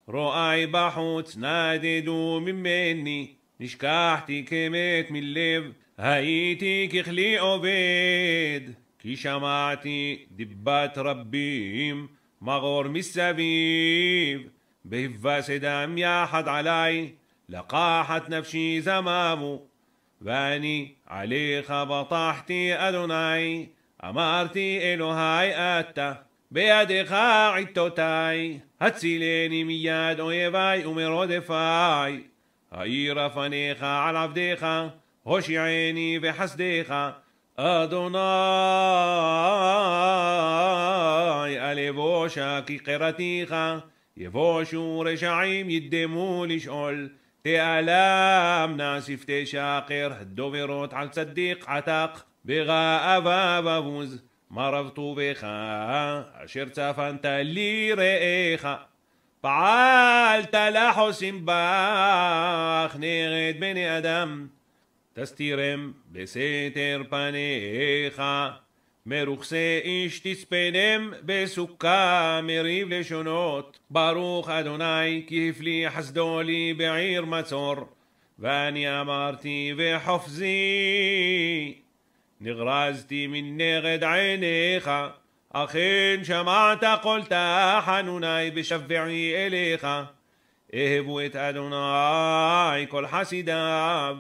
רואי בחוץ נדדו ממני, נשכחתי כמת מלב, הייתי ככלי עובד. כי שמעתי דיבת רבים, מגור מסביב, בהבס דם יחד עלי, לקחת נפשי זממו. ואני עליך בטחתי אדוני, אמרתי אלוהי אתה, בידך עיתותי, הצילני מיד אויבי ומרודפי. האירה פניך על עבדיך, הושיעני בחסדיך, אדוני אל יבושה כי קראתיך, יבושו רשעים ידמו לשאול, תעלמנה שפתי שקר הדוברות על צדיק עתק, בגאווה בבוז מה רב טובך אשר צפנת לי רעך. פעלת לחוסים בך נגד בני אדם, תסתירם בסתר פניך, מרוכסי איש תצפנם בסוכה מריב לשונות. ברוך אדוני כי הפליא חסדו לי בעיר מצור, ואני אמרתי וחופזי, נגרזתי מנגד עיניך. אכן שמעת קול תחנוני בשבעי אליך, אהבו את אדוני כל חסידיו.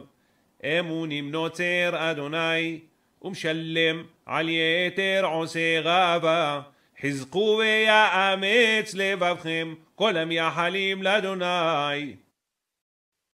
אמונים נוצר אדוני ומשלם על יתר עושה גאווה, חזקו ויאמץ לבבכם כל המייחלים לאדוני.